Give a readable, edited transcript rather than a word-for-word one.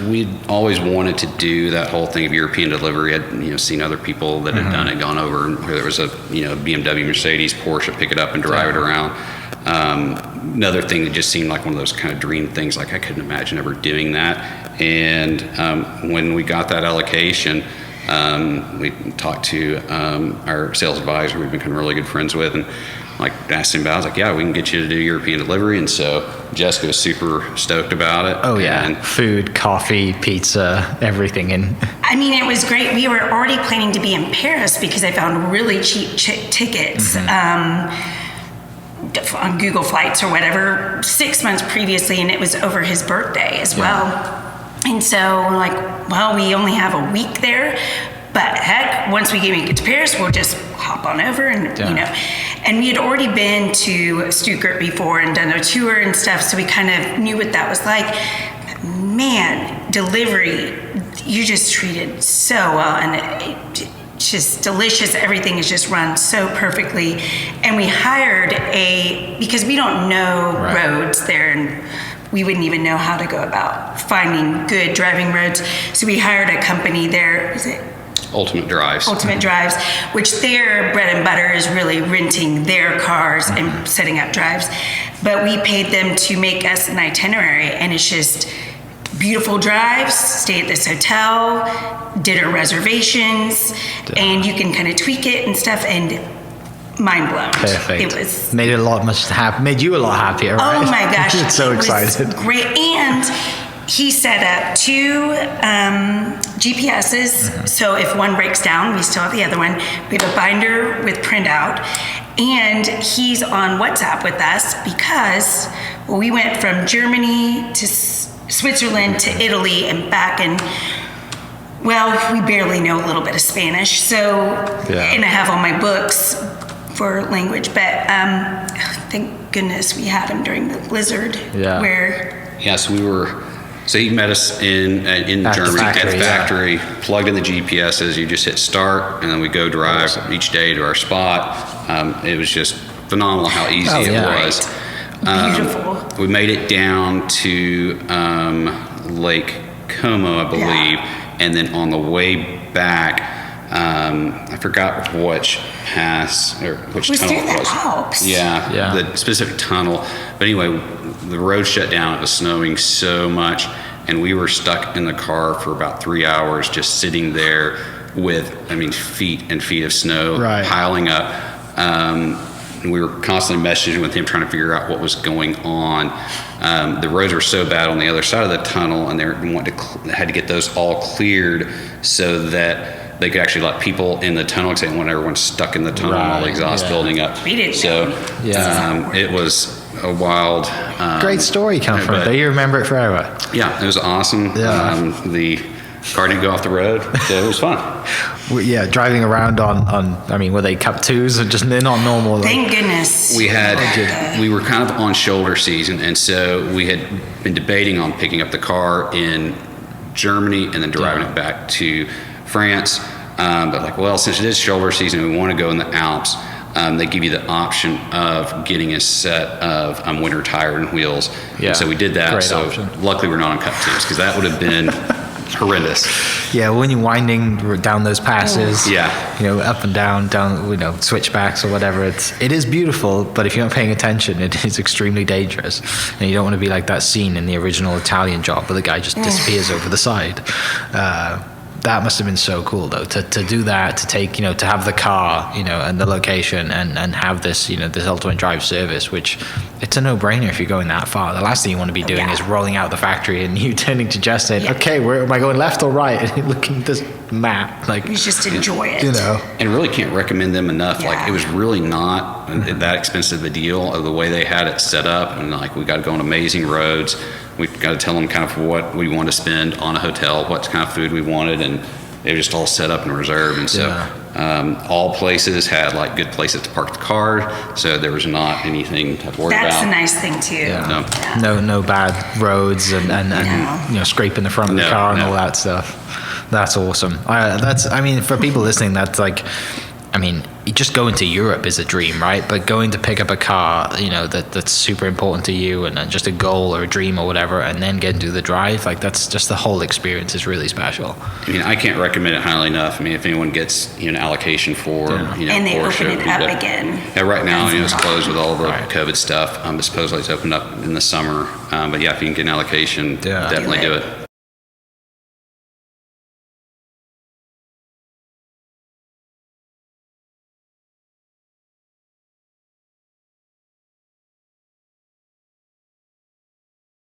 we'd always wanted to do that whole thing of European delivery. I'd seen other people that had done it, gone over, and where there was a BMW, Mercedes, Porsche, pick it up and drive it around. Another thing that just seemed like one of those kind of dream things, like I couldn't imagine ever doing that. And when we got that allocation, we talked to our sales advisor we've become really good friends with, and like asked him about it. I was like, yeah, we can get you to do European delivery. And so Jessica was super stoked about it. Oh yeah, and food, coffee, pizza, everything. And I mean, it was great. We were already planning to be in Paris because I found really cheap tickets on Google Flights or whatever 6 months previously, and it was over his birthday as well. And so we're like, well, we only have a week there, but heck, once we get to Paris, we'll just hop on over and, and we had already been to Stuttgart before and done a tour and stuff, so we kind of knew what that was like. Man, delivery, you just treated so well, and it's just delicious. Everything is just run so perfectly. And we hired because we don't know roads there, and we wouldn't even know how to go about finding good driving roads. So we hired a company there. Is it Ultimate Drives, which their bread and butter is really renting their cars and setting up drives. But we paid them to make us an itinerary, and it's just beautiful drives, stay at this hotel, did our reservations, and you can kind of tweak it and stuff, and mind blown. Perfect. It was made you a lot happier, right? Oh my gosh. It's so excited. Great. And he set up 2 GPSs, so if one breaks down, we still have the other one. We have a binder with printout, and he's on WhatsApp with us because we went from Germany to Switzerland to Italy and back, and well, we barely know a little bit of Spanish, so and I have all my books for language, but thank goodness we had him during the blizzard. So he met us in Germany at the factory, plugged in the GPSs. You just hit start, and then we go drive each day to our spot. It was just phenomenal how easy it was. Beautiful. We made it down to Lake Como, I believe, and then on the way back, I forgot which pass or which tunnel it was. Alps. The specific tunnel. But anyway, the road shut down. It was snowing so much, and we were stuck in the car for about 3 hours, just sitting there with, feet and feet of snow piling up. And we were constantly messaging with him, trying to figure out what was going on. The roads were so bad on the other side of the tunnel, and they had to get those all cleared so that they could actually let people in the tunnel, except when everyone's stuck in the tunnel and all the exhaust building up. We didn't it was a wild... great story come from it. You remember it forever. Yeah, it was awesome. The car didn't go off the road, so it was fun. Driving around on were they Cup 2s or just they're not normal? Thank goodness. We were kind of on shoulder season, and so we had been debating on picking up the car in Germany and then driving it back to France. But since it is shoulder season and we want to go in the Alps, they give you the option of getting a set of winter tire and wheels. And so we did that. Great so option. Luckily we're not on Cup 2s, because that would have been horrendous. Yeah, when you're winding down those passes, up and down, switchbacks or whatever, it is beautiful, but if you're not paying attention, it is extremely dangerous. And you don't want to be like that scene in the original Italian Job where the guy just disappears over the side. That must have been so cool, though, to do that, to take, to have the car, and the location, and have this, this Ultimate Drive service, which it's a no-brainer if you're going that far. The last thing you want to be doing is rolling out the factory and you turning to Jess saying, okay, where am I going, left or right? And you're looking at this map, you just enjoy it. And really can't recommend them enough. It was really not that expensive a deal of the way they had it set up, and we got to go on amazing roads. We've got to tell them kind of what we want to spend on a hotel, what kind of food we wanted, and they were just all set up and reserved. And so all places had good places to park the car, so there was not anything to worry about. That's a nice thing too. No bad roads and scraping the front of the car and all that stuff. That's awesome. For people listening, that's I mean, just going to Europe is a dream, right? But going to pick up a car, that's super important to you, and then just a goal or a dream or whatever, and then get into the drive, like that's just the whole experience is really special. I mean, I can't recommend it highly enough. I mean, if anyone gets an allocation for and they Porsche, open it up again. Yeah, right now it's closed with all the COVID stuff. But supposedly it's opened up in the summer. But yeah, if you can get an allocation, definitely do it.